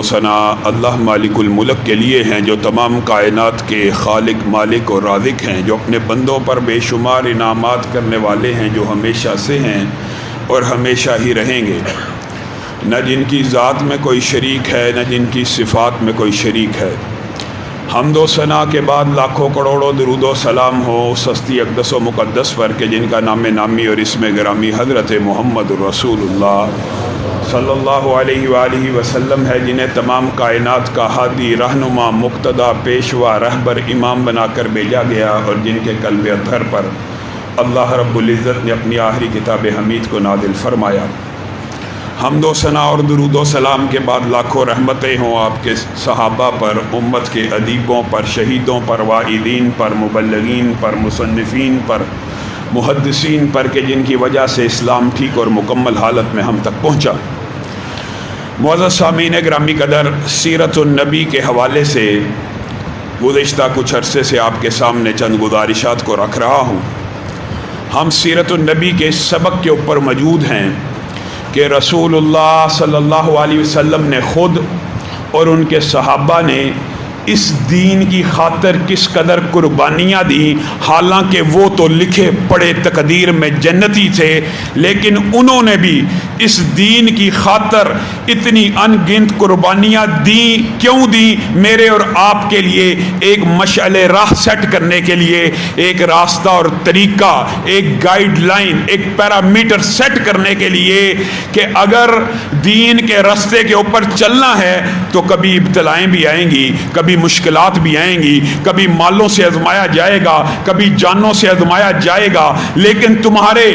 ثنا اللہ مالک الملک کے لیے ہیں جو تمام کائنات کے خالق مالک اور رازق ہیں، جو اپنے بندوں پر بے شمار انعامات کرنے والے ہیں، جو ہمیشہ سے ہیں اور ہمیشہ ہی رہیں گے، نہ جن کی ذات میں کوئی شریک ہے نہ جن کی صفات میں کوئی شریک ہے۔ حمد و ثنا کے بعد لاکھوں کروڑوں درود و سلام ہو اس ہستی اقدس و مقدس پر کہ جن کا نام نامی اور اسم گرامی حضرت محمد رسول اللہ صلی اللہ علیہ وآلہ وسلم ہے، جنہیں تمام کائنات کا ہادی، رہنما، مقتدا، پیشوا، رہبر، امام بنا کر بھیجا گیا، اور جن کے قلب اطہر پر اللہ رب العزت نے اپنی آخری کتاب حمید کو نازل فرمایا۔ حمد و ثنا اور درود و سلام کے بعد لاکھوں رحمتیں ہوں آپ کے صحابہ پر، امت کے ادیبوں پر، شہیدوں پر، واعظین پر، مبلغین پر، مصنفین پر، محدثین پر کہ جن کی وجہ سے اسلام ٹھیک اور مکمل حالت میں ہم تک پہنچا۔ معزز سامعین گرامی قدر، سیرت النبی کے حوالے سے گزشتہ کچھ عرصے سے آپ کے سامنے چند گزارشات کو رکھ رہا ہوں۔ ہم سیرت النبی کے اس سبق کے اوپر موجود ہیں کہ رسول اللہ صلی اللہ علیہ وسلم نے خود اور ان کے صحابہ نے اس دین کی خاطر کس قدر قربانیاں دی، حالانکہ وہ تو لکھے پڑھے تقدیر میں جنتی تھے، لیکن انہوں نے بھی اس دین کی خاطر اتنی ان گنت قربانیاں دیں۔ کیوں دیں؟ میرے اور آپ کے لیے ایک مشعل راہ سیٹ کرنے کے لیے، ایک راستہ اور طریقہ، ایک گائیڈ لائن، ایک پیرامیٹر سیٹ کرنے کے لیے کہ اگر دین کے راستے کے اوپر چلنا ہے تو کبھی ابتلائیں بھی آئیں گی، کبھی مشکلات بھی آئیں گی، کبھی مالوں سے آزمایا جائے گا، کبھی جانوں سے آزمایا جائے گا، لیکن تمہارے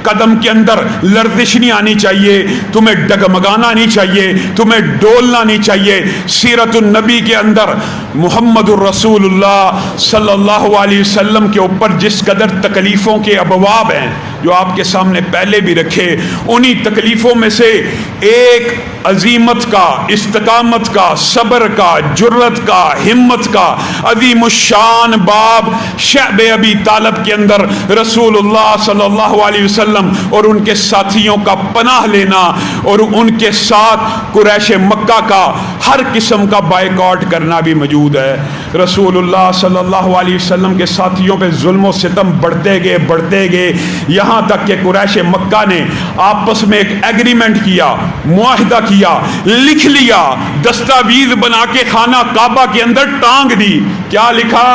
قدم کے اندر لرزش نہیں آنی چاہیے، تمہیں ڈگمگانا نہیں چاہیے، تمہیں ڈولنا نہیں چاہیے۔ سیرت النبی کے اندر محمد الرسول اللہ صلی اللہ علیہ وسلم کے اوپر جس قدر تکلیفوں کے ابواب ہیں جو آپ کے سامنے پہلے بھی رکھے، انہی تکلیفوں میں سے ایک عظیمت کا، استقامت کا، صبر کا، جرت کا، ہمت کا عظیم الشان باب شعب ابی طالب کے اندر رسول اللہ صلی اللہ علیہ وسلم اور ان کے ساتھیوں کا پناہ لینا اور ان کے ساتھ قریش مکہ کا ہر قسم کا بائیکاٹ کرنا بھی موجود ہے۔ رسول اللہ صلی اللہ علیہ وسلم کے ساتھیوں پہ ظلم و ستم بڑھتے گئے یہاں تک کہ قریش مکہ نے آپس میں ایک ایگریمنٹ کیا، معاہدہ کیا، لکھ لیا، دستاویز بنا کے خانہ کعبہ کے اندر ٹانگ دی۔ کیا لکھا؟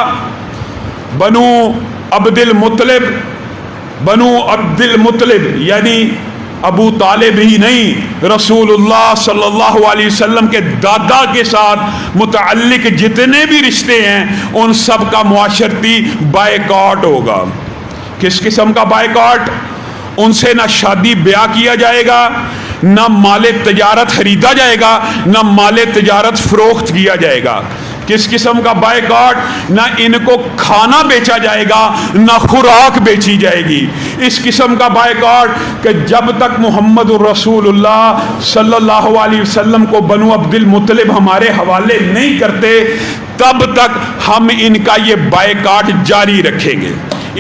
بنو عبد المطلب یعنی ابو طالب ہی نہیں، رسول اللہ صلی اللہ علیہ وسلم کے دادا کے ساتھ متعلق جتنے بھی رشتے ہیں ان سب کا معاشرتی بائیکاٹ ہوگا۔ کس قسم کا بائیکاٹ؟ ان سے نہ شادی بیاہ کیا جائے گا، نہ مال تجارت خریدا جائے گا، نہ مال تجارت فروخت کیا جائے گا۔ کس قسم کا بائیکاٹ؟ نہ ان کو کھانا بیچا جائے گا، نہ خوراک بیچی جائے گی۔ اس قسم کا بائیکاٹ کہ جب تک محمد الرسول اللہ صلی اللہ علیہ وسلم کو بنو عبد المطلب ہمارے حوالے نہیں کرتے تب تک ہم ان کا یہ بائیکاٹ جاری رکھیں گے۔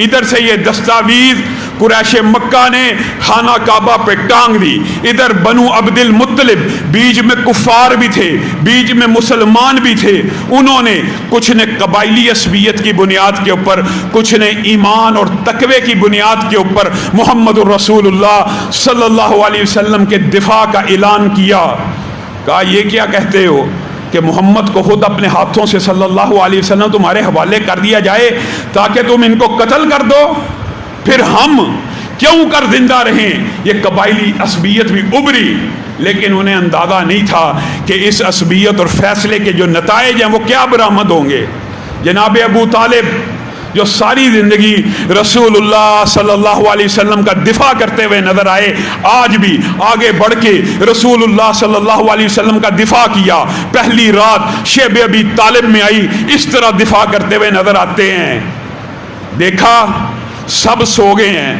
ادھر سے یہ دستاویز قریش مکہ نے خانہ کعبہ پہ ٹانگ دی، ادھر بنو عبد المطلب بیچ میں کفار بھی تھے، بیچ میں مسلمان بھی تھے، انہوں نے کچھ نے قبائلی عصبیت کی بنیاد کے اوپر، کچھ نے ایمان اور تقوی کی بنیاد کے اوپر محمد الرسول اللہ صلی اللہ علیہ وسلم کے دفاع کا اعلان کیا۔ کہا یہ کیا کہتے ہو کہ محمد کو خود اپنے ہاتھوں سے صلی اللہ علیہ وسلم تمہارے حوالے کر دیا جائے تاکہ تم ان کو قتل کر دو؟ پھر ہم کیوں کر زندہ رہیں؟ یہ قبائلی عصبیت بھی ابھری، لیکن انہیں اندازہ نہیں تھا کہ اس عصبیت اور فیصلے کے جو نتائج ہیں وہ کیا برآمد ہوں گے۔ جناب ابو طالب جو ساری زندگی رسول اللہ صلی اللہ علیہ وسلم کا دفاع کرتے ہوئے نظر آئے، آج بھی آگے بڑھ کے رسول اللہ صلی اللہ علیہ وسلم کا دفاع کیا۔ پہلی رات شیب ابی طالب میں آئی، اس طرح دفاع کرتے ہوئے نظر آتے ہیں۔ دیکھا سب سو گئے ہیں،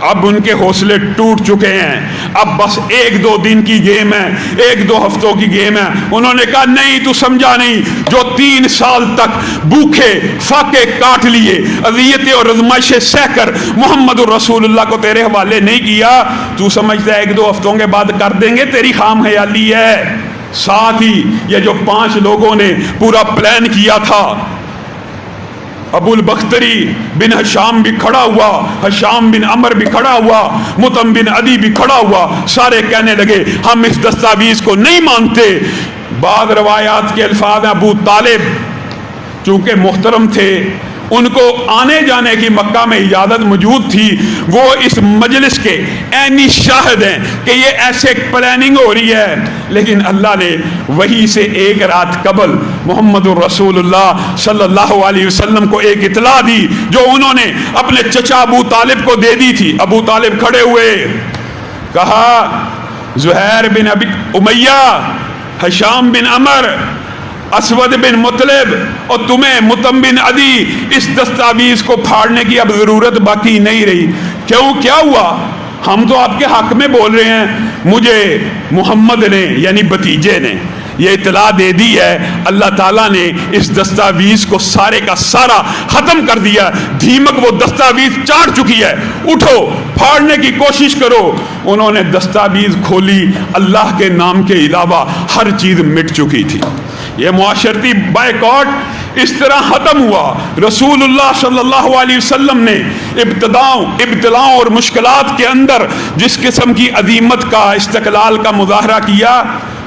اب ان کے حوصلے ٹوٹ چکے ہیں، اب بس ایک دو دن کی گیم ہے، ایک دو ہفتوں کی گیم ہے۔ انہوں نے کہا نہیں تو سمجھا نہیں، جو 3 سال تک بھوکے فاقے کاٹ لیے، اذیتیں اور آزمائشیں سہ کر محمد الرسول اللہ کو تیرے حوالے نہیں کیا، تو سمجھتا ہے ایک دو ہفتوں کے بعد کر دیں گے؟ تیری خام خیالی ہے۔ ساتھ ہی یہ جو 5 لوگوں نے پورا پلان کیا تھا، ابو البختری بن ہشام بھی کھڑا ہوا، ہشام بن عمر بھی کھڑا ہوا، مطعم بن عدی بھی کھڑا ہوا، سارے کہنے لگے ہم اس دستاویز کو نہیں مانتے۔ بعض روایات کے الفاظ ہیں ابو طالب چونکہ محترم تھے، ان کو آنے جانے کی مکہ میں اجازت موجود تھی، وہ اس مجلس کے عینی شاہد ہیں کہ یہ ایسے پلاننگ ہو رہی ہے، لیکن اللہ نے وہی سے ایک رات قبل محمد الرسول اللہ صلی اللہ علیہ وسلم کو ایک اطلاع دی جو انہوں نے اپنے چچا ابو طالب کو دے دی تھی۔ ابو طالب کھڑے ہوئے، کہا زہیر بن ابی امیہ، ہشام بن عمر، اسود بن مطلب اور تمہیں مطعم بن عدی، اس دستاویز کو پھاڑنے کی اب ضرورت باقی نہیں رہی۔ کیوں؟ کیا ہوا؟ ہم تو آپ کے حق میں بول رہے ہیں، مجھے محمد نے یعنی بھتیجے نے یہ اطلاع دے دی ہے، اللہ تعالیٰ نے اس دستاویز کو سارے کا سارا ختم کر دیا، دھیمک وہ دستاویز چاٹ چکی ہے، اٹھو پھاڑنے کی کوشش کرو۔ انہوں نے دستاویز کھولی، اللہ کے نام کے علاوہ ہر چیز مٹ چکی تھی۔ یہ معاشرتی بائیکاٹ اس طرح ختم ہوا۔ رسول اللہ صلی اللہ علیہ وسلم نے ابتلاؤں اور مشکلات کے اندر جس قسم کی عظیمت کا، استقلال کا مظاہرہ کیا،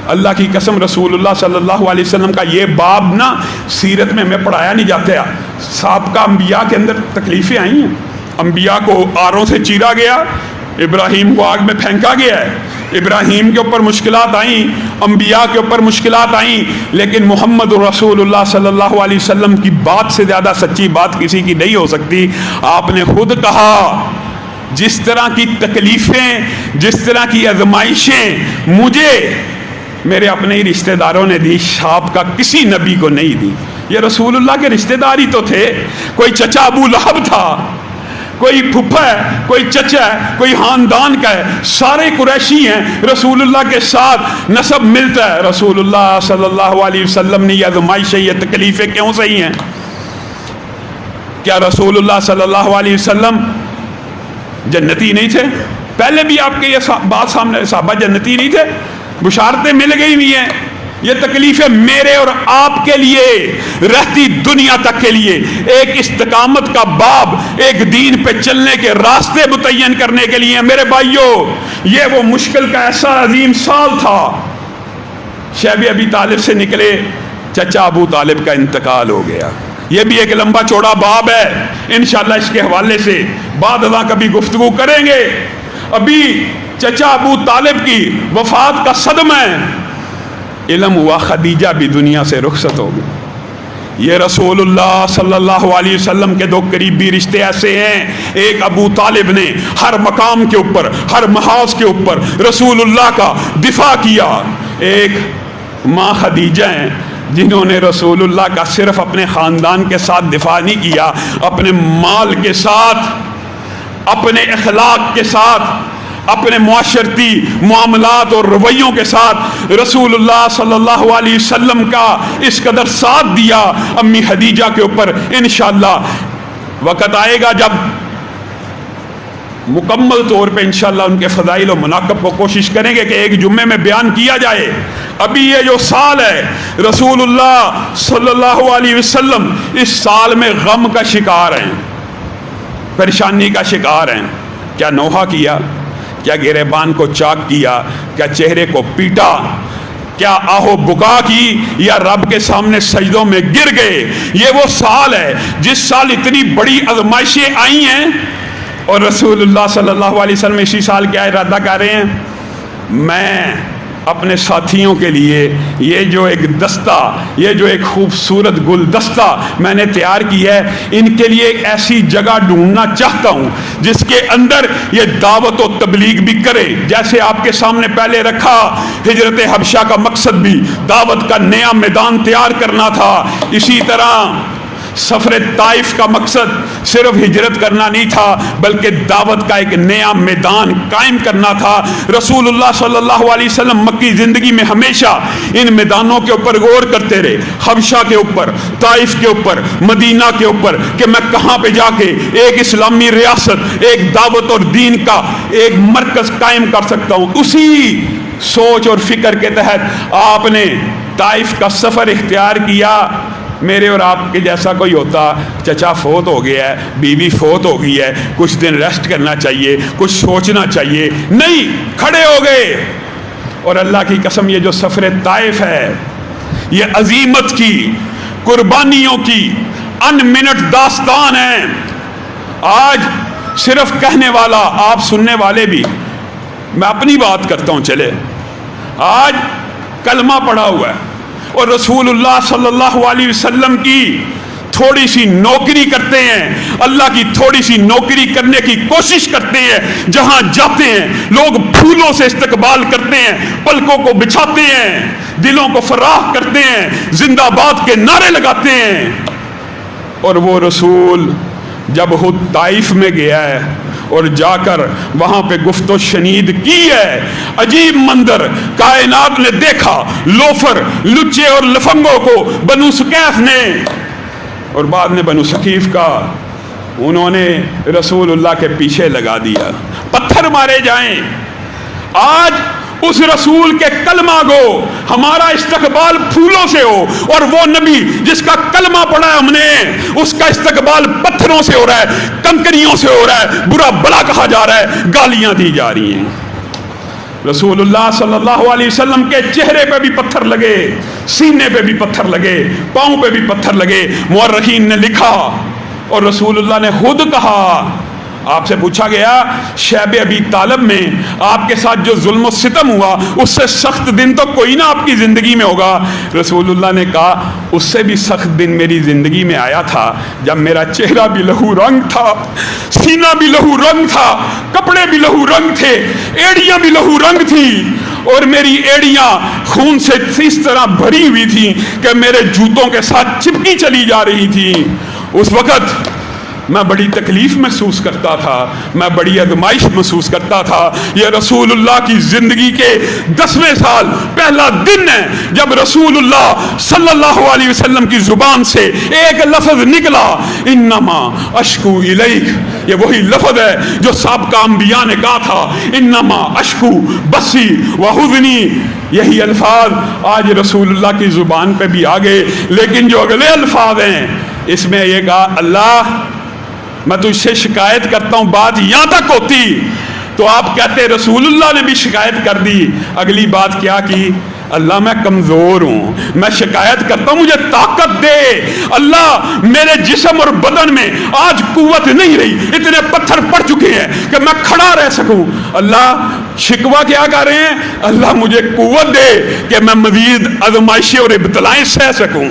اللہ کی قسم رسول اللہ صلی اللہ علیہ وسلم کا یہ باب نا سیرت میں ہمیں پڑھایا نہیں جاتا۔ سابقہ انبیاء کے اندر تکلیفیں آئی ہیں، انبیاء کو آروں سے چیرا گیا، ابراہیم کو آگ میں پھینکا گیا ہے، ابراہیم کے اوپر مشکلات آئیں، انبیاء کے اوپر مشکلات آئیں، لیکن محمد رسول اللہ صلی اللہ علیہ وسلم کی بات سے زیادہ سچی بات کسی کی نہیں ہو سکتی۔ آپ نے خود کہا جس طرح کی تکلیفیں، جس طرح کی آزمائشیں مجھے میرے اپنے ہی رشتہ داروں نے دی، آپ کا کسی نبی کو نہیں دی۔ یہ رسول اللہ کے رشتہ داری تو تھے، کوئی چچا ابو لہب تھا، کوئی پھپھا ہے، کوئی چچا ہے، کوئی خاندان کا ہے، سارے قریشی ہیں، رسول اللہ کے ساتھ نسب ملتا ہے۔ رسول اللہ صلی اللہ علیہ وسلم نے یہ آزمائشیں، یہ تکلیفیں کیوں صحیح ہیں؟ کیا رسول اللہ صلی اللہ علیہ وسلم جنتی نہیں تھے؟ پہلے بھی آپ کے یہ بات سامنے، صحابہ جنتی نہیں تھے؟ بشارتیں مل گئی ہوئی ہیں۔ یہ تکلیفیں میرے اور آپ کے لیے، رہتی دنیا تک کے لیے ایک استقامت کا باب، ایک دین پہ چلنے کے راستے متعین کرنے کے لیے۔ میرے بھائیوں، یہ وہ مشکل کا ایسا عظیم سال تھا۔ شیب ابی طالب سے نکلے، چچا ابو طالب کا انتقال ہو گیا۔ یہ بھی ایک لمبا چوڑا باب ہے، انشاءاللہ اس کے حوالے سے بعد ازاں کبھی گفتگو کریں گے۔ ابھی چچا ابو طالب کی وفات کا صدمہ ہے، علم ہوا خدیجہ بھی دنیا سے رخصت ہو گئی۔ یہ رسول اللہ صلی اللہ علیہ وسلم کے 2 قریبی رشتے ایسے ہیں، ایک ابو طالب نے ہر مقام کے اوپر، ہر محاذ کے اوپر رسول اللہ کا دفاع کیا، ایک ماں خدیجہ ہیں جنہوں نے رسول اللہ کا صرف اپنے خاندان کے ساتھ دفاع نہیں کیا، اپنے مال کے ساتھ، اپنے اخلاق کے ساتھ، اپنے معاشرتی معاملات اور رویوں کے ساتھ رسول اللہ صلی اللہ علیہ وسلم کا اس قدر ساتھ دیا۔ امی خدیجہ کے اوپر انشاءاللہ وقت آئے گا جب مکمل طور پہ انشاءاللہ ان کے فضائل و مناقب کو کوشش کریں گے کہ ایک جمعے میں بیان کیا جائے۔ ابھی یہ جو سال ہے، رسول اللہ صلی اللہ علیہ وسلم اس سال میں غم کا شکار ہیں، پریشانی کا شکار ہیں۔ کیا نوحہ کیا؟ کیا گریبان کو چاک کیا؟ کیا چہرے کو پیٹا؟ کیا آہو بکا کی؟ یا رب کے سامنے سجدوں میں گر گئے؟ یہ وہ سال ہے جس سال اتنی بڑی آزمائشیں آئی ہیں، اور رسول اللہ صلی اللہ علیہ وسلم اسی سال کیا ارادہ کر رہے ہیں؟ میں اپنے ساتھیوں کے لیے یہ جو ایک دستہ، یہ جو ایک خوبصورت گلدستہ میں نے تیار کیا ہے، ان کے لیے ایک ایسی جگہ ڈھونڈنا چاہتا ہوں جس کے اندر یہ دعوت و تبلیغ بھی کرے۔ جیسے آپ کے سامنے پہلے رکھا، ہجرت حبشہ کا مقصد بھی دعوت کا نیا میدان تیار کرنا تھا، اسی طرح سفر طائف کا مقصد صرف ہجرت کرنا نہیں تھا بلکہ دعوت کا ایک نیا میدان قائم کرنا تھا۔ رسول اللہ صلی اللہ علیہ وسلم مکی زندگی میں ہمیشہ ان میدانوں کے اوپر غور کرتے رہے، حبشہ کے اوپر، طائف کے اوپر، مدینہ کے اوپر، کہ میں کہاں پہ جا کے ایک اسلامی ریاست، ایک دعوت اور دین کا ایک مرکز قائم کر سکتا ہوں۔ اسی سوچ اور فکر کے تحت آپ نے طائف کا سفر اختیار کیا۔ میرے اور آپ کے جیسا کوئی ہوتا، چچا فوت ہو گیا ہے، بیوی فوت ہو گئی ہے، کچھ دن ریسٹ کرنا چاہیے، کچھ سوچنا چاہیے، نہیں، کھڑے ہو گئے۔ اور اللہ کی قسم یہ جو سفر طائف ہے یہ عظیمت کی، قربانیوں کی ان منٹ داستان ہے۔ آج صرف کہنے والا، آپ سننے والے بھی، میں اپنی بات کرتا ہوں، چلے آج کلمہ پڑھا ہوا ہے اور رسول اللہ صلی اللہ علیہ وسلم کی تھوڑی سی نوکری کرتے ہیں، اللہ کی تھوڑی سی نوکری کرنے کی کوشش کرتے ہیں، جہاں جاتے ہیں لوگ پھولوں سے استقبال کرتے ہیں، پلکوں کو بچھاتے ہیں، دلوں کو فراخ کرتے ہیں، زندہ باد کے نعرے لگاتے ہیں۔ اور وہ رسول جب خود طائف میں گیا ہے اور جا کر وہاں پہ گفت و شنید کی ہے، عجیب منظر کائنات نے دیکھا، لوفر، لچے اور لفنگوں کو بنو ثقیف نے اور بعد میں بنو ثقیف کا انہوں نے رسول اللہ کے پیچھے لگا دیا، پتھر مارے جائیں۔ آج اس رسول کے کلمہ گو ہمارا استقبال پھولوں سے ہو، اور وہ نبی جس کا کلمہ پڑھا ہے ہم نے، اس کا استقبال پتھروں سے ہو رہا ہے، کنکریوں سے ہو رہا ہے، برا بلا کہا جا رہا ہے، گالیاں دی جا رہی ہیں۔ رسول اللہ صلی اللہ علیہ وسلم کے چہرے پہ بھی پتھر لگے، سینے پہ بھی پتھر لگے، پاؤں پہ بھی پتھر لگے۔ مورخین نے لکھا اور رسول اللہ نے خود کہا، آپ سے پوچھا گیا شیب ابی طالب میں آپ کے ساتھ جو ظلم و ستم ہوا اس سے سخت دن تو کوئی نہ آپ کی زندگی میں ہوگا۔ رسول اللہ نے کہا اس سے بھی سخت دن میری زندگی میں آیا تھا جب میرا چہرہ بھی لہو رنگ تھا، سینہ بھی لہو رنگ تھا، کپڑے بھی لہو رنگ تھے، ایڑیاں بھی لہو رنگ تھی، اور میری ایڑیاں خون سے اس طرح بھری ہوئی تھی کہ میرے جوتوں کے ساتھ چپکی چلی جا رہی تھی۔ اس وقت میں بڑی تکلیف محسوس کرتا تھا، میں بڑی آزمائش محسوس کرتا تھا۔ یہ رسول اللہ کی زندگی کے 10ویں سال پہلا دن ہے جب رسول اللہ صلی اللہ علیہ وسلم کی زبان سے ایک لفظ نکلا، انما اشکو الیک۔ یہ وہی لفظ ہے جو سابقہ انبیاء نے کہا تھا، انما اشکو بسی وحزنی۔ یہی الفاظ آج رسول اللہ کی زبان پہ بھی آ گئے، لیکن جو اگلے الفاظ ہیں اس میں یہ کہا، اللہ میں تجھ سے شکایت کرتا ہوں، بات یہاں تک ہوتی تو آپ کہتے رسول اللہ نے بھی شکایت کر دی۔ اگلی بات کیا کی، اللہ میں کمزور ہوں، میں شکایت کرتا ہوں مجھے طاقت دے، اللہ میرے جسم اور بدن میں آج قوت نہیں رہی، اتنے پتھر پڑ چکے ہیں کہ میں کھڑا رہ سکوں۔ اللہ شکوہ کیا کر رہے ہیں، اللہ مجھے قوت دے کہ میں مزید آزمائشیں اور ابتلائیں سہ سکوں،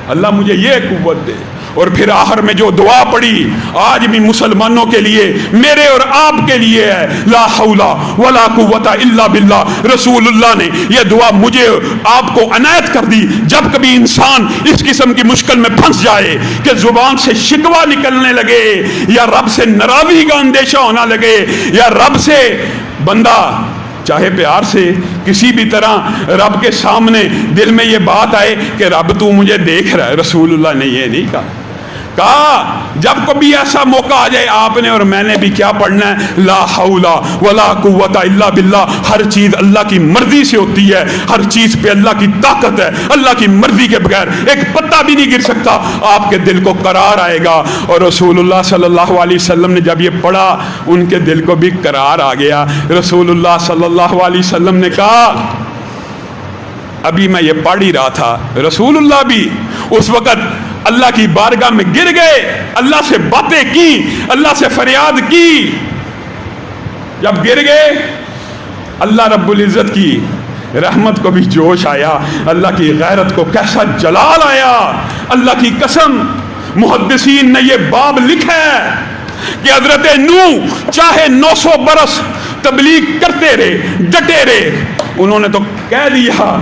اللہ مجھے یہ قوت دے۔ اور پھر آخر میں جو دعا پڑی آج بھی مسلمانوں کے لیے، میرے اور آپ کے لیے ہے، لا حول ولا قوت الا باللہ۔ رسول اللہ نے یہ دعا مجھے آپ کو عنایت کر دی۔ جب کبھی انسان اس قسم کی مشکل میں پھنس جائے کہ زبان سے شکوہ نکلنے لگے، یا رب سے ناراضگی کا اندیشہ ہونا لگے، یا رب سے بندہ چاہے پیار سے کسی بھی طرح رب کے سامنے دل میں یہ بات آئے کہ رب تو مجھے دیکھ رہا ہے، رسول اللہ نے یہ نہیں کہا جب کبھی ایسا موقع آ جائے آپ نے اور میں نے بھی کیا پڑھنا ہے، لا حول ولا قوت الا باللہ۔ ہر چیز اللہ کی مرضی سے ہوتی ہے، ہر چیز پہ اللہ کی طاقت ہے، اللہ کی مرضی کے بغیر ایک پتا بھی نہیں گر سکتا۔ آپ کے دل کو قرار آئے گا، اور رسول اللہ صلی اللہ علیہ وسلم نے جب یہ پڑھا ان کے دل کو بھی قرار آ گیا۔ رسول اللہ صلی اللہ علیہ وسلم نے کہا، ابھی میں یہ پڑھ ہی رہا تھا، رسول اللہ بھی اس وقت اللہ کی بارگاہ میں گر گئے، اللہ سے باتیں کی، اللہ سے فریاد کی۔ جب گر گئے اللہ رب العزت کی رحمت کو بھی جوش آیا، اللہ کی غیرت کو کیسا جلال آیا۔ اللہ کی قسم محدثین نے یہ باب لکھا ہے کہ حضرت نوح چاہے 900 برس تبلیغ کرتے رہے، ڈٹے رہے، انہوں نے تو کہہ دیا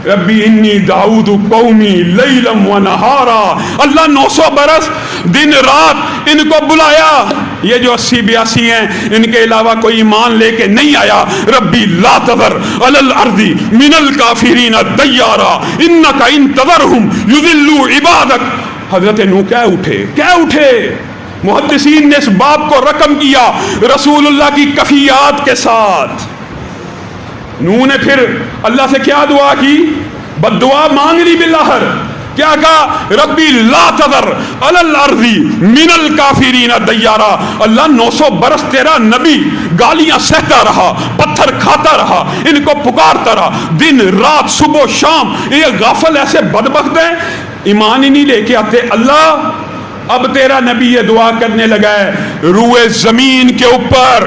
ربی انی دعوت قومی لیلم و نہارا، اللہ 900 برس دن رات ان کو بلایا، یہ جو 80-82 ہیں ان کے علاوہ کوئی ایمان لے کے نہیں آیا۔ ربی لا تذر علی الارض من الکافرین دیارا انک ان تذرہم یضلوا عبادک۔ حضرت نوح کیا اٹھے؟ محدثین نے اس باب کو رقم کیا رسول اللہ کی کفیات کے ساتھ۔ نوح نے پھر اللہ سے کیا دعا کی؟ بد دعا مانگ لی بالآخر، کیا کہا؟ ربی لا تذر علی الارض من الکافرین دیارا، اللہ 900 برس تیرا نبی گالیاں سہتا رہا، پتھر کھاتا رہا، ان کو پکارتا رہا دن رات صبح و شام، یہ غافل ایسے بدبخت ہیں ایمان ہی نہیں لے کے آتے۔ اللہ اب تیرا نبی یہ دعا کرنے لگا ہے روئے زمین کے اوپر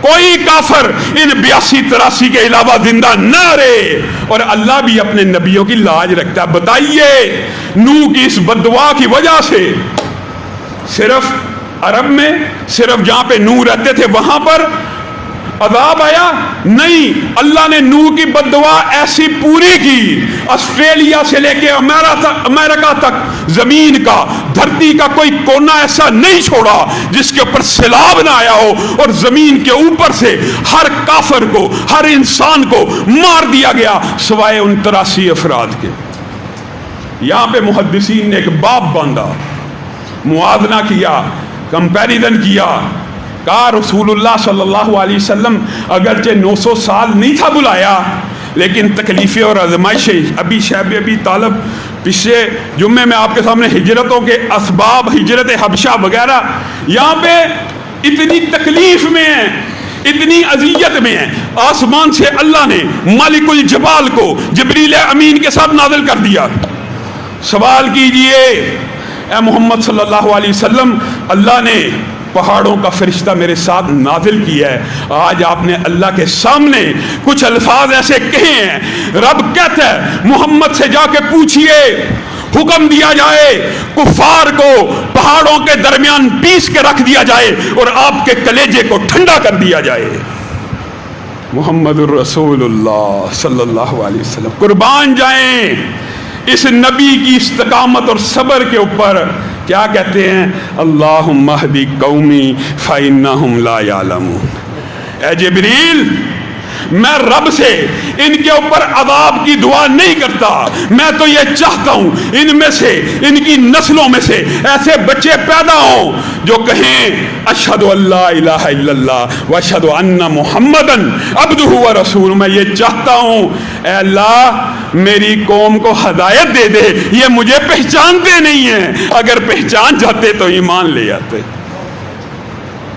کوئی کافر ان 82-83 کے علاوہ زندہ نہ رہے، اور اللہ بھی اپنے نبیوں کی لاج رکھتا ہے۔ بتائیے نوح کی اس بد دعا کی وجہ سے صرف عرب میں، صرف جہاں پہ نوح رہتے تھے وہاں پر عذاب آیا؟ نہیں، اللہ نے نوح کی بد دعا ایسی پوری کی، آسٹریلیا سے لے کے امریکہ تک زمین کا، دھرتی کا کوئی کونا ایسا نہیں چھوڑا جس کے اوپر سیلاب نہ آیا ہو، اور زمین کے اوپر سے ہر کافر کو، ہر انسان کو مار دیا گیا سوائے ان 83 افراد کے۔ یہاں پہ محدثین نے ایک باب باندھا، موازنہ کیا، کمپیریزن کیا، کہا رسول اللہ صلی اللہ علیہ وسلم اگرچہ 900 سال نہیں تھا بلایا، لیکن تکلیفیں اور آزمائشیں، ابی طالب پچھلے جمعے میں آپ کے سامنے ہجرتوں کے اسباب، ہجرت حبشہ وغیرہ، یہاں پہ اتنی تکلیف میں ہیں، اتنی اذیت میں ہیں، آسمان سے اللہ نے مالک الجبال کو جبریل امین کے ساتھ نازل کر دیا۔ سوال کیجئے اے محمد صلی اللہ علیہ وسلم، اللہ نے پہاڑوں کا فرشتہ میرے ساتھ نازل کیا ہے، آج آپ نے اللہ کے سامنے کچھ الفاظ ایسے کہے ہیں، رب کہتا ہے محمد سے جا کے پوچھئے، حکم دیا جائے کفار کو پہاڑوں کے درمیان پیس کے رکھ دیا جائے اور آپ کے کلیجے کو ٹھنڈا کر دیا جائے۔ محمد الرسول اللہ صلی اللہ علیہ وسلم، قربان جائیں اس نبی کی استقامت اور صبر کے اوپر۔ کیا کہتے ہیں؟ اللہم اہدی قومی فإنہم لا یعلمون۔ اے جبریل، میں رب سے ان کے اوپر عذاب کی دعا نہیں کرتا، میں تو یہ چاہتا ہوں ان میں سے، ان کی نسلوں میں سے ایسے بچے پیدا ہوں جو کہیں اشہد ان لا الہ الا اللہ و اشہد ان محمدن عبدہ و رسول۔ میں یہ چاہتا ہوں اے اللہ میری قوم کو ہدایت دے دے، یہ مجھے پہچانتے نہیں ہیں، اگر پہچان جاتے تو ایمان لے آتے۔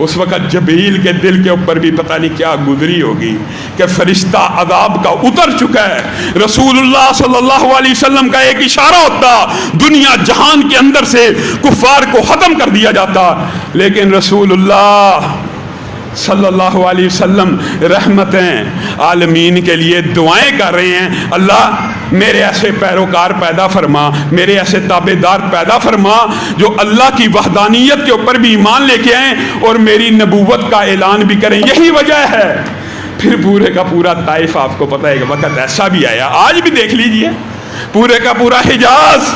اس وقت جبریل کے دل کے اوپر بھی پتہ نہیں کیا گزری ہوگی کہ فرشتہ عذاب کا اتر چکا ہے۔ رسول اللہ صلی اللہ علیہ وسلم کا ایک اشارہ ہوتا، دنیا جہان کے اندر سے کفار کو ختم کر دیا جاتا، لیکن رسول اللہ صلی اللہ علیہ وسلم رحمتیں عالمین کے لیے دعائیں کر رہے ہیں، اللہ میرے ایسے پیروکار پیدا فرما، میرے ایسے تابع دار پیدا فرما جو اللہ کی وحدانیت کے اوپر بھی ایمان لے کے آئیں اور میری نبوت کا اعلان بھی کریں۔ یہی وجہ ہے پھر پورے کا پورا طائف، آپ کو پتہ ہے کہ وقت ایسا بھی آیا، آج بھی دیکھ لیجئے پورے کا پورا حجاز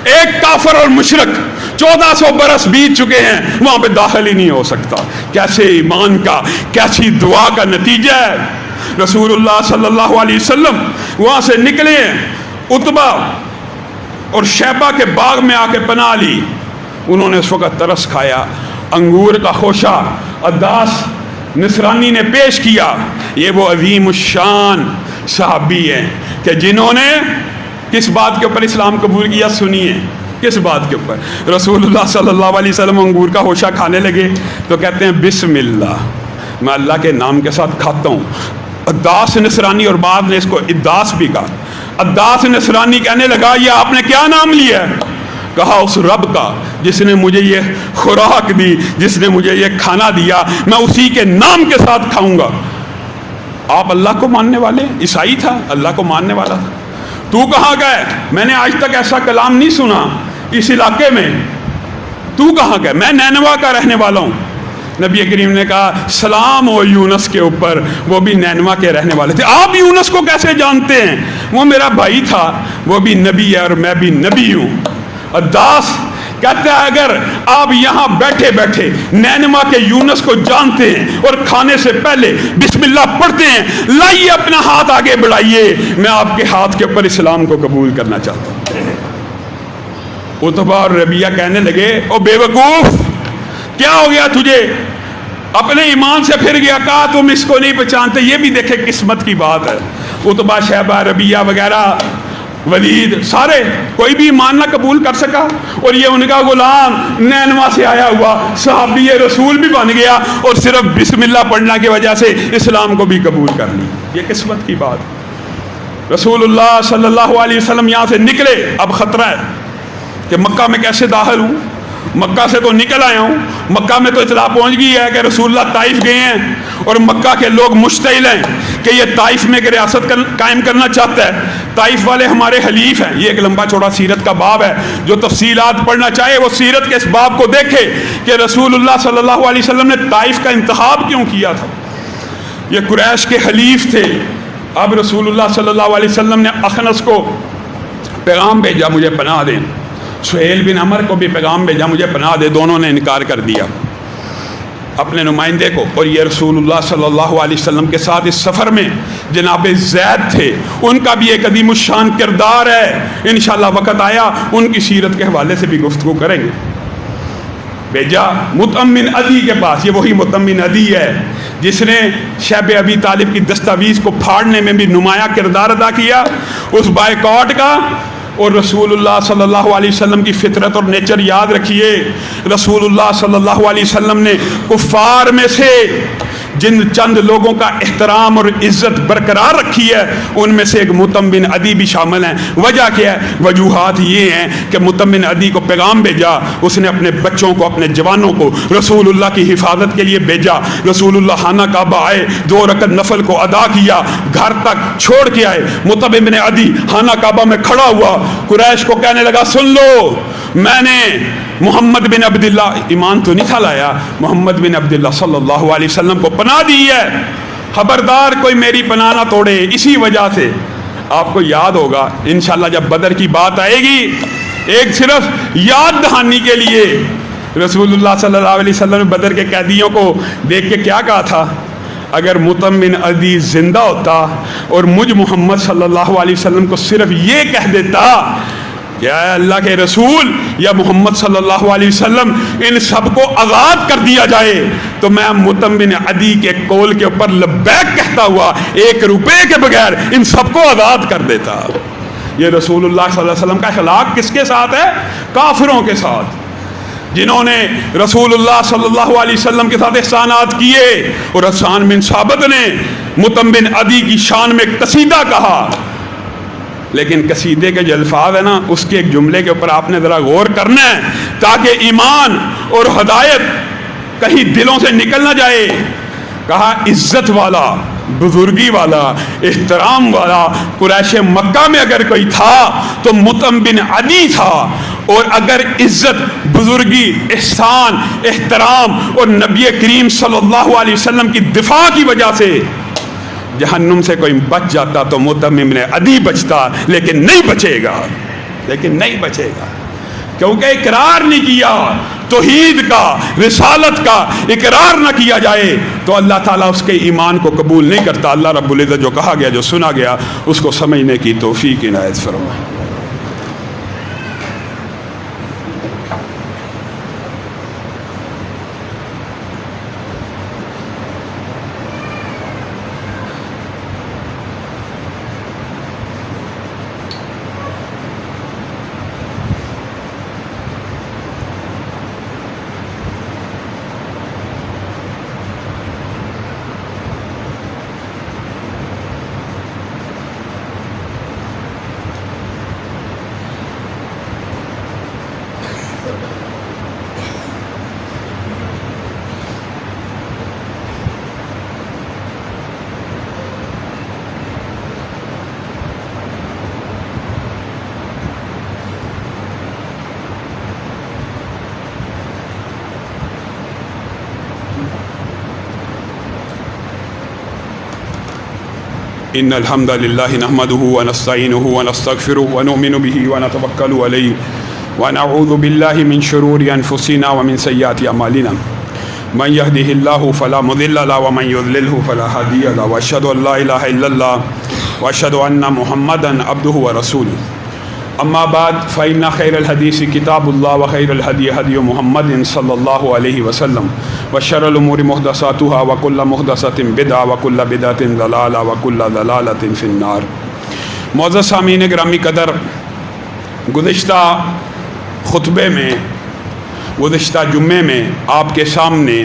ایک کافر اور مشرک 1400 برس بیت چکے ہیں، وہاں پہ داخل ہی نہیں ہو سکتا۔ کیسے ایمان کا، کیسی دعا کا نتیجہ ہے۔ رسول اللہ صلی اللہ علیہ وسلم وہاں سے نکلے ہیں، عتبہ اور شیبہ کے باغ میں آ کے پناہ لی۔ انہوں نے اس وقت ترس کھایا، انگور کا خوشہ عداس نصرانی نے پیش کیا۔ یہ وہ عظیم الشان صحابی ہیں کہ جنہوں نے کس بات کے اوپر اسلام قبول کیا؟ سنیے کس بات کے اوپر؟ رسول اللہ صلی اللہ علیہ وسلم انگور کا ہوشہ کھانے لگے تو کہتے ہیں بسم اللہ، میں اللہ کے نام کے ساتھ کھاتا ہوں۔ عداس نصرانی، اور بعد نے اس کو اداس بھی کہا، عداس نصرانی کہنے لگا یہ آپ نے کیا نام لیا ہے؟ کہا اس رب کا جس نے مجھے یہ خوراک دی، جس نے مجھے یہ کھانا دیا، میں اسی کے نام کے ساتھ کھاؤں گا۔ آپ اللہ کو ماننے والے؟ عیسائی تھا، اللہ کو ماننے والا تھا۔ تو کہاں گئے؟ میں نے آج تک ایسا کلام نہیں سنا اس علاقے میں۔ تو کہاں گئے؟ میں نینوا کا رہنے والا ہوں۔ نبی کریم نے کہا سلام ہو یونس کے اوپر، وہ بھی نینوا کے رہنے والے تھے۔ آپ یونس کو کیسے جانتے ہیں؟ وہ میرا بھائی تھا، وہ بھی نبی ہے اور میں بھی نبی ہوں۔ عداس کہتا ہے اگر آپ یہاں بیٹھے بیٹھے نینوا کے یونس کو جانتے ہیں اور کھانے سے پہلے بسم اللہ پڑھتے ہیں، لائیے اپنا ہاتھ آگے بڑھائیے، میں آپ کے ہاتھ کے اوپر اسلام کو قبول کرنا چاہتا ہوں۔ عتبہ اور ربیہ کہنے لگے او بے وقوف، کیا ہو گیا تجھے؟ اپنے ایمان سے پھر گیا، کہا تم اس کو نہیں پہچانتے۔ یہ بھی دیکھے قسمت کی بات ہے، عتبہ، شیبہ، ربیہ وغیرہ، ولید، سارے کوئی بھی ایمان نہ قبول کر سکا، اور یہ ان کا غلام نینوا سے آیا ہوا صحابی رسول بھی بن گیا اور صرف بسم اللہ پڑھنے کی وجہ سے اسلام کو بھی قبول کر لی۔ یہ قسمت کی بات۔ رسول اللہ صلی اللہ علیہ وسلم یہاں سے نکلے، اب خطرہ ہے کہ مکہ میں کیسے داخل ہوں، مکہ سے تو نکل آیا ہوں، مکہ میں تو اطلاع پہنچ گئی ہے کہ رسول اللہ طائف گئے ہیں اور مکہ کے لوگ مشتعل ہیں کہ یہ طائف میں ایک ریاست قائم کرنا چاہتا ہے۔ طائف والے ہمارے حلیف ہیں۔ یہ ایک لمبا چوڑا سیرت کا باب ہے، جو تفصیلات پڑھنا چاہے وہ سیرت کے اس باب کو دیکھے کہ رسول اللہ صلی اللہ علیہ وسلم نے طائف کا انتخاب کیوں کیا تھا۔ یہ قریش کے حلیف تھے۔ اب رسول اللہ صلی اللہ علیہ وسلم نے اخنس کو پیغام بھیجا مجھے پناہ دیں، سہیل بن عمر کو بھی پیغام بھیجا مجھے پناہ دے، دونوں نے انکار کر دیا اپنے نمائندے کو۔ اور یہ رسول اللہ صلی اللہ علیہ وسلم کے ساتھ اس سفر میں جناب زید تھے، ان کا بھی ایک عظیم الشان کردار ہے، انشاءاللہ وقت آیا ان کی سیرت کے حوالے سے بھی گفتگو کریں گے۔ بھیجا مطعم بن عدی کے پاس، یہ وہی مطعم بن عدی ہے جس نے شیب ابی طالب کی دستاویز کو پھاڑنے میں بھی نمایاں کردار ادا کیا، اس بائیکاٹ کا۔ اور رسول اللہ صلی اللہ علیہ وسلم کی فطرت اور نیچر یاد رکھیے، رسول اللہ صلی اللہ علیہ وسلم نے کفار میں سے جن چند لوگوں کا احترام اور عزت برقرار رکھی ہے ان میں سے ایک مطعم بن عدی بھی شامل ہیں۔ وجہ کیا ہے؟ وجوہات یہ ہیں کہ مطعم بن عدی کو پیغام بھیجا، اس نے اپنے بچوں کو، اپنے جوانوں کو رسول اللہ کی حفاظت کے لیے بھیجا۔ رسول اللہ خانہ کعبہ آئے، 2 رکعت نفل کو ادا کیا، گھر تک چھوڑ کے آئے۔ مطعم بن عدی خانہ کعبہ میں کھڑا ہوا، قریش کو کہنے لگا سن لو، میں نے محمد بن عبداللہ، ایمان تو نہیں تھا لایا، محمد بن عبداللہ صلی اللہ علیہ وسلم کو پناہ دی ہے، خبردار کوئی میری پناہ نہ توڑے۔ اسی وجہ سے آپ کو یاد ہوگا انشاءاللہ جب بدر کی بات آئے گی، ایک صرف یاد دہانی کے لیے رسول اللہ صلی اللہ علیہ وسلم نے بدر کے قیدیوں کو دیکھ کے کیا کہا تھا؟ اگر مطعم بن عدی زندہ ہوتا اور مجھ محمد صلی اللہ علیہ وسلم کو صرف یہ کہہ دیتا کہ اے اللہ کے رسول یا محمد صلی اللہ علیہ وسلم ان سب کو آزاد کر دیا جائے، تو میں مطعم بن عدی کے قول کے اوپر لبیک کہتا ہوا 1 روپے کے بغیر ان سب کو آزاد کر دیتا۔ یہ رسول اللہ صلی اللہ علیہ وسلم کا اخلاق کس کے ساتھ ہے؟ کافروں کے ساتھ، جنہوں نے رسول اللہ صلی اللہ علیہ وسلم کے ساتھ احسانات کیے۔ اور حسان بن ثابت نے مطعم بن عدی کی شان میں قصیدہ کہا، لیکن قصیدے کے جو الفاظ ہیں نا، اس کے ایک جملے کے اوپر آپ نے ذرا غور کرنا ہے تاکہ ایمان اور ہدایت کہیں دلوں سے نکل نہ جائے۔ کہا عزت والا، بزرگی والا، احترام والا قریش مکہ میں اگر کوئی تھا تو مطعم بن عدی تھا، اور اگر عزت، بزرگی، احسان، احترام اور نبی کریم صلی اللہ علیہ وسلم کی دفاع کی وجہ سے جہنم سے کوئی بچ جاتا تو مطعم بن عدی بچتا، لیکن نہیں بچے گا، کیونکہ اقرار نہیں کیا توحید کا، رسالت کا اقرار نہ کیا جائے تو اللہ تعالیٰ اس کے ایمان کو قبول نہیں کرتا۔ اللہ رب العزت جو کہا گیا، جو سنا گیا، اس کو سمجھنے کی توفیق عنایت فرمائے۔ إن الحمد لله نحمده ونستعينه ونستغفره ونؤمن به ونتوكل عليه ونعوذ بالله من شرور أنفسنا ومن سيئات أعمالنا من يهده الله فلا مضل له ومن يضلله فلا هادي له وأشهد أن لا إله إلا الله وأشهد أن محمدا عبده ورسوله أما بعد فإن خير الحديث كتاب الله وخير الهدي هدي محمد صلى الله عليه وسلم وشر الأمور محدثاتها وكل محدثة بدعة وكل بدعة ضلالة وكل ضلالة في النار. معزز سامعین گرامی قدر، گزشتہ خطبے میں، گزشتہ جمعے میں آپ کے سامنے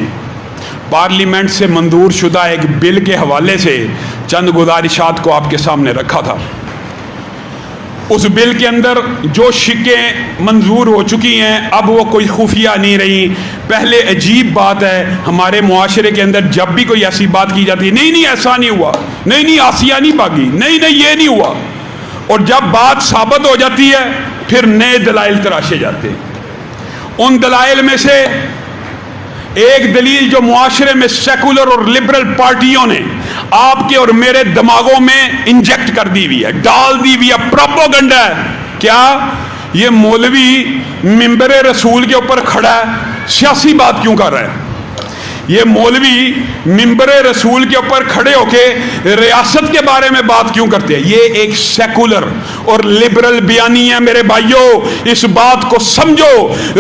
پارلیمنٹ سے منظور شدہ ایک بل کے حوالے سے چند گزارشات کو آپ کے سامنے رکھا تھا. اس بل کے اندر جو شکیں منظور ہو چکی ہیں اب وہ کوئی خفیہ نہیں رہی. پہلے عجیب بات ہے، ہمارے معاشرے کے اندر جب بھی کوئی ایسی بات کی جاتی ہے، نہیں ایسا نہیں ہوا، نہیں آسیہ نہیں بھاگی، نہیں یہ نہیں ہوا، اور جب بات ثابت ہو جاتی ہے پھر نئے دلائل تراشے جاتے ہیں. ان دلائل میں سے ایک دلیل جو معاشرے میں سیکولر اور لبرل پارٹیوں نے آپ کے اور میرے دماغوں میں انجیکٹ کر دی ہوئی ہے، ڈال دی ہوئی ہے، پروپیگنڈا ہے. کیا یہ مولوی منبر رسول کے اوپر کھڑا ہے سیاسی بات کیوں کر رہا ہے؟ یہ مولوی منبر رسول کے اوپر کھڑے ہو کے ریاست کے بارے میں بات کیوں کرتے ہیں؟ یہ ایک سیکولر اور لبرل بیانی ہے. میرے بھائیوں، اس بات کو سمجھو.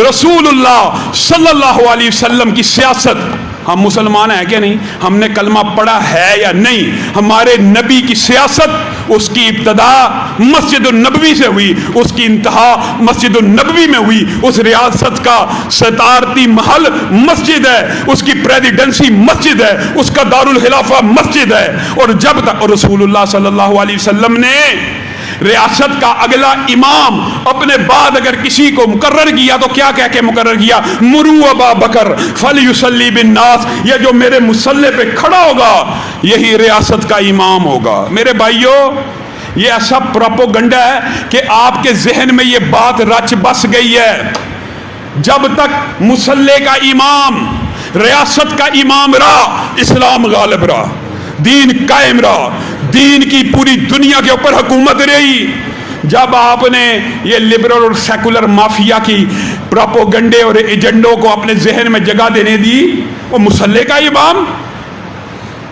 رسول اللہ صلی اللہ علیہ وسلم کی سیاست، ہم مسلمان ہیں کہ نہیں؟ ہم نے کلمہ پڑھا ہے یا نہیں؟ ہمارے نبی کی سیاست، اس کی ابتدا مسجد النبوی سے ہوئی، اس کی انتہا مسجد النبوی میں ہوئی. اس ریاست کا صدارتی محل مسجد ہے، اس کی پریزیڈنسی مسجد ہے، اس کا دارالخلافہ مسجد ہے. اور جب تک رسول اللہ صلی اللہ علیہ وسلم نے ریاست کا اگلا امام اپنے بعد اگر کسی کو مقرر کیا تو کیا کہہ کے مقرر کیا؟ مرو ابا بکر فلیصلی بالناس، یہ جو میرے مصلی پہ کھڑا ہوگا یہی ریاست کا امام ہوگا. میرے بھائیوں، یہ ایسا پروپیگنڈا ہے کہ آپ کے ذہن میں یہ بات رچ بس گئی ہے. جب تک مصلی کا امام، ریاست کا امام رہا، اسلام غالب رہا، دین قائم رہا، دین کی پوری دنیا کے اوپر حکومت رہی. جب آپ نے یہ لبرل اور سیکولر مافیا کی پروپیگنڈے اور ایجنڈوں کو اپنے ذہن میں جگہ دینے دی، وہ مصلی کا امام،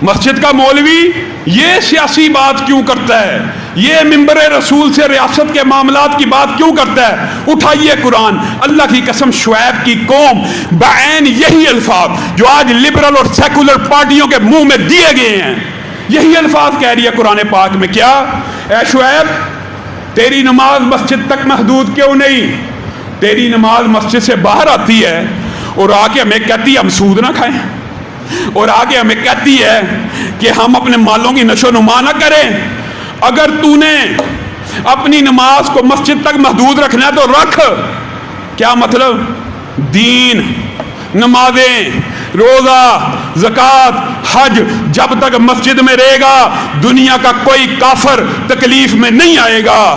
مسجد کا مولوی یہ سیاسی بات کیوں کرتا ہے؟ یہ منبر رسول سے ریاست کے معاملات کی بات کیوں کرتا ہے؟ اٹھائیے قرآن. اللہ کی قسم، شعیب کی قوم بعین یہی الفاظ جو آج لبرل اور سیکولر پارٹیوں کے منہ میں دیے گئے ہیں، یہی الفاظ کہہ رہی ہے قرآن پاک میں. کیا اے شعیب، تیری نماز مسجد تک محدود کیوں نہیں؟ تیری نماز مسجد سے باہر آتی ہے اور آ کے ہمیں کہتی ہے ہم سود نہ کھائیں، اور آگے ہمیں کہتی ہے کہ ہم اپنے مالوں کی نشو نما نہ کریں. اگر تو نے اپنی نماز کو مسجد تک محدود رکھنا ہے تو رکھ. کیا مطلب؟ دین، نمازیں، روزہ، زکوٰۃ، حج جب تک مسجد میں رہے گا دنیا کا کوئی کافر تکلیف میں نہیں آئے گا.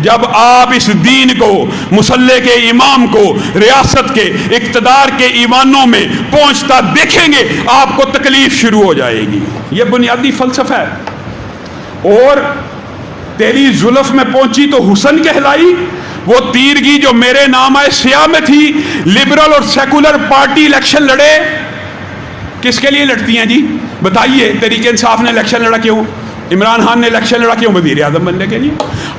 جب آپ اس دین کو، مصلی کے امام کو ریاست کے اقتدار کے ایوانوں میں پہنچتا دیکھیں گے آپ کو تکلیف شروع ہو جائے گی. یہ بنیادی فلسفہ ہے. اور تیری زلف میں پہنچی تو حسن کہلائی. وہ تیرگی جو میرے نام آئے سیاہ میں تھی. لبرل اور سیکولر پارٹی الیکشن لڑے، کس کے لیے لڑتی ہیں جی؟ بتائیے. تحریک انصاف نے الیکشن لڑا کیوں؟ عمران خان نے الیکشن لڑا کیوں؟ وزیر اعظم بننے کے لیے.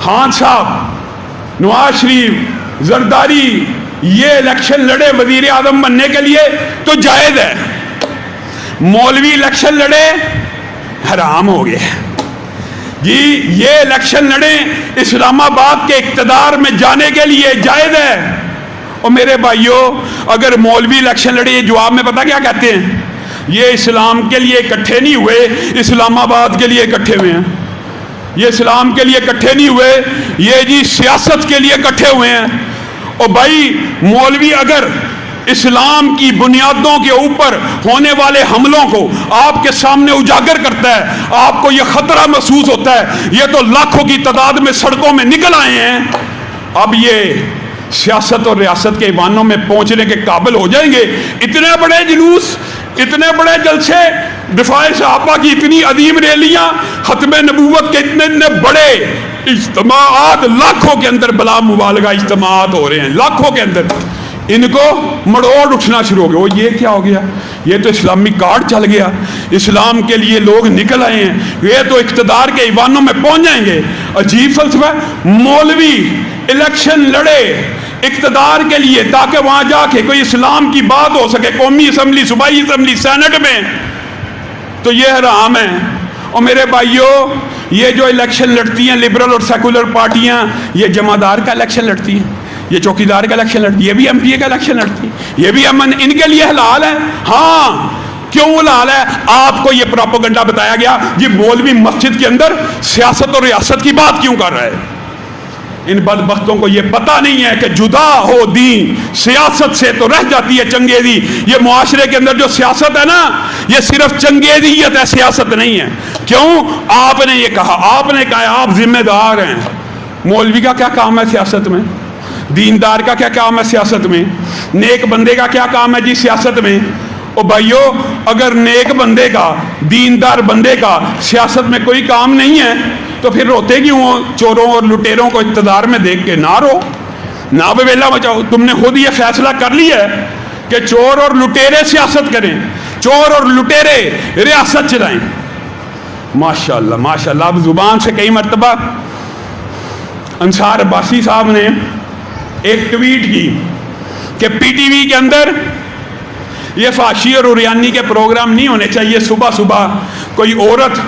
خان صاحب، نواز شریف، زرداری یہ الیکشن لڑے وزیر اعظم بننے کے لیے تو جائز ہے. مولوی الیکشن لڑے حرام ہو گئے جی. یہ الیکشن لڑے اسلام آباد کے اقتدار میں جانے کے لیے جائز ہے. اور میرے بھائیوں، اگر مولوی الیکشن لڑے، یہ جواب میں پتہ کیا کہتے ہیں؟ یہ اسلام کے لیے اکٹھے نہیں ہوئے، اسلام آباد کے لیے اکٹھے ہوئے ہیں. یہ اسلام کے لیے اکٹھے نہیں ہوئے، یہ جی سیاست کے لیے اکٹھے ہوئے ہیں. اور بھائی، مولوی اگر اسلام کی بنیادوں کے اوپر ہونے والے حملوں کو آپ کے سامنے اجاگر کرتا ہے، آپ کو یہ خطرہ محسوس ہوتا ہے، یہ تو لاکھوں کی تعداد میں سڑکوں میں نکل آئے ہیں، اب یہ سیاست اور ریاست کے ایوانوں میں پہنچنے کے قابل ہو جائیں گے. اتنے بڑے جلوس، اتنے بڑے جلسے، دفاع صحابہ کی اتنی عظیم ریلیاں، ختم نبوت کے اتنے بڑے اجتماعات، لاکھوں کے اندر بلا مبالغہ اجتماعات ہو رہے ہیں، لاکھوں کے اندر، ان کو مڑوڑ اٹھنا شروع ہو گیا. وہ یہ کیا ہو گیا؟ یہ تو اسلامی کارڈ چل گیا، اسلام کے لیے لوگ نکل آئے ہیں، یہ تو اقتدار کے ایوانوں میں پہنچ جائیں گے. عجیب فلسفہ. مولوی الیکشن لڑے اقتدار کے لیے تاکہ وہاں جا کے کوئی اسلام کی بات ہو سکے، قومی اسمبلی، صوبائی اسمبلی، سینٹ میں، تو یہ حرام ہے. اور میرے بھائیوں، یہ جو الیکشن لڑتی ہیں لبرل اور سیکولر پارٹیاں، یہ جمعدار کا الیکشن لڑتی ہیں، یہ چوکیدار کا الیکشن لڑتی ہے، یہ بھی ایم پی اے کا الیکشن لڑتی ہے، یہ بھی امن، ان کے لیے حلال ہے. ہاں، کیوں حلال ہے؟ آپ کو یہ پروپیگنڈا بتایا گیا جی مولوی مسجد کے اندر سیاست اور ریاست کی بات کیوں کر رہا ہے. ان بدبختوں کو یہ پتہ نہیں ہے کہ جدا ہو دین سیاست سے تو رہ جاتی ہے چنگیزی. یہ معاشرے کے اندر جو سیاست ہے نا، یہ صرف چنگیزیت ہے، سیاست نہیں ہے. کیوں؟ آپ نے یہ کہا، آپ نے کہا، آپ ذمہ دار ہیں. مولوی کا کیا کام ہے سیاست میں؟ دیندار کا کیا کام ہے سیاست میں؟ نیک بندے کا کیا کام ہے جی سیاست میں؟ او بھائیو، اگر نیک بندے کا، دیندار بندے کا سیاست میں کوئی کام نہیں ہے تو پھر روتے کیوں ہو؟ چوروں اور لٹیروں کو اقتدار میں دیکھ کے نہ رو، نہ بویلا بچاؤ. تم نے خود یہ فیصلہ کر لیا ہے کہ چور اور لٹیرے سیاست کریں، چور اور لٹیرے ریاست چلائیں. ماشاءاللہ ماشاءاللہ. اب زبان سے کئی مرتبہ انصار عباسی صاحب نے ایک ٹویٹ کی کہ پی ٹی وی کے اندر یہ فحاشی اور عریانی کے پروگرام نہیں ہونے چاہیے. صبح صبح کوئی عورت،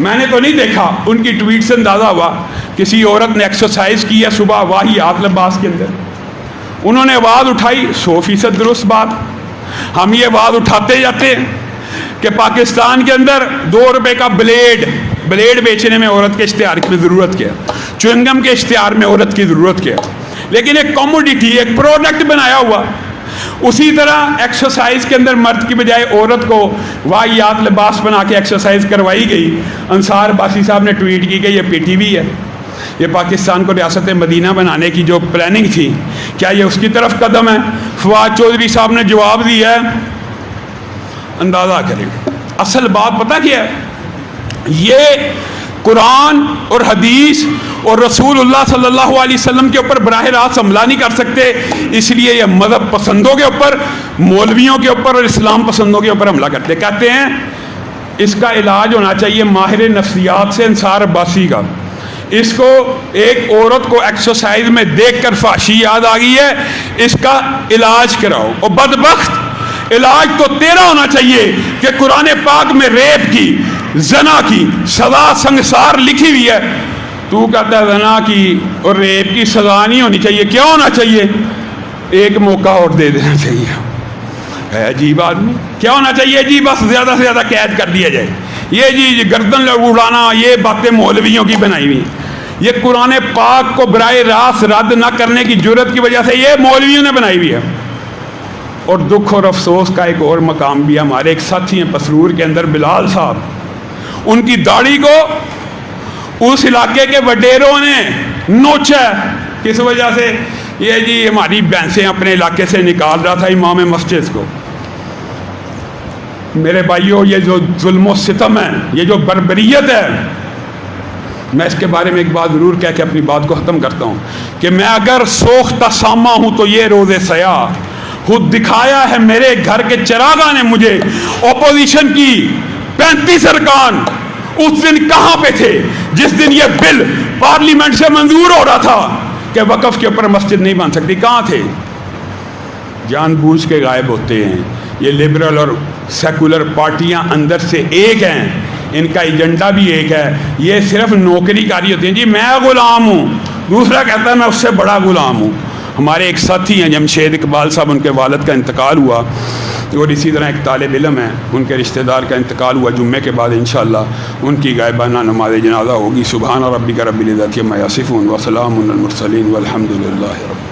میں نے تو نہیں دیکھا، ان کی ٹویٹ سے اندازہ ہوا کسی عورت نے ایکسرسائز کی ہے صبح واہیات لباس کے اندر. انہوں نے آواز اٹھائی، 100% درست بات. ہم یہ آواز اٹھاتے جاتے ہیں کہ پاکستان کے اندر 2 روپے کا بلیڈ بیچنے میں عورت کے اشتہار کی ضرورت کیا، چوئنگم کے اشتہار میں عورت کی ضرورت کیا. لیکن ایک کموڈیٹی، ایک پروڈکٹ بنایا ہوا. اسی طرح ایکسرسائز کے اندر مرد کی بجائے عورت کو واہیات لباس بنا کے ایکسرسائز کروائی گئی. انصار عباسی صاحب نے ٹویٹ کی کہ یہ پی ٹی وی ہے، یہ پاکستان کو ریاست مدینہ بنانے کی جو پلاننگ تھی، کیا یہ اس کی طرف قدم ہے؟ فواد چودھری صاحب نے جواب دیا ہے، اندازہ کریں. اصل بات پتہ کیا ہے؟ یہ قرآن اور حدیث اور رسول اللہ صلی اللہ علیہ وسلم کے اوپر براہ راست حملہ نہیں کر سکتے، اس لیے یہ مذہب پسندوں کے اوپر، مولویوں کے اوپر اور اسلام پسندوں کے اوپر حملہ کرتے. کہتے ہیں اس کا علاج ہونا چاہیے ماہر نفسیات سے انصار عباسی کا. اس کو ایک عورت کو ایکسرسائز میں دیکھ کر فحاشی یاد آ گئی ہے، اس کا علاج کراؤ. اور بدبخت، علاج تو تیرا ہونا چاہیے کہ قرآن پاک میں ریپ کی، زنا کی سزا سنگسار لکھی ہوئی ہے. تو کہتا ہے زنا کی اور ریپ کی سزا نہیں ہونی چاہیے. کیا ہونا چاہیے؟ ایک موقع اور دے دینا چاہیے. ہے عجیب آدمی. کیا ہونا چاہیے جی؟ بس زیادہ سے زیادہ قید کر دیا جائے. یہ جی گردن اڑانا، یہ باتیں مولویوں کی بنائی ہوئی. یہ قرآن پاک کو براہ راست رد نہ کرنے کی جرت کی وجہ سے یہ مولویوں نے بنائی ہوئی ہے. اور دکھ اور افسوس کا ایک اور مقام بھی ہے. ہمارے ایک ساتھی ہیں پسرور کے اندر، بلال صاحب، ان کی داڑھی کو اس علاقے کے وڈیروں نے نوچا. کس وجہ سے؟ یہ جی ہماری بھینسیں اپنے علاقے سے نکال رہا تھا امام مسجد کو. میرے بھائیوں، یہ جو ظلم و ستم ہے، یہ جو بربریت ہے، میں اس کے بارے میں ایک بات ضرور کہہ کے اپنی بات کو ختم کرتا ہوں کہ میں اگر سوختہ ساما ہوں تو یہ روز سیاہ خود دکھایا ہے میرے گھر کے چراغاں نے مجھے. اپوزیشن کی 35 ارکان اس دن کہاں پہ تھے جس دن یہ بل پارلیمنٹ سے منظور ہو رہا تھا کہ وقف کے اوپر مسجد نہیں بن سکتی؟ کہاں تھے؟ جان بوجھ کے غائب ہوتے ہیں. یہ لبرل اور سیکولر پارٹیاں اندر سے ایک ہیں، ان کا ایجنڈا بھی ایک ہے. یہ صرف نوکری کاری ہوتی ہیں جی میں غلام ہوں، دوسرا کہتا ہے میں اس سے بڑا غلام ہوں. ہمارے ایک ساتھی ہیں جمشید اقبال صاحب، ان کے والد کا انتقال ہوا، اور اسی طرح ایک طالب علم ہے، ان کے رشتہ دار کا انتقال ہوا. جمعے کے بعد انشاءاللہ ان کی غائبانہ نماز جنازہ ہوگی. سبحان ربک رب العزت عما یصفون وسلام علی المرسلین والحمد للہ رب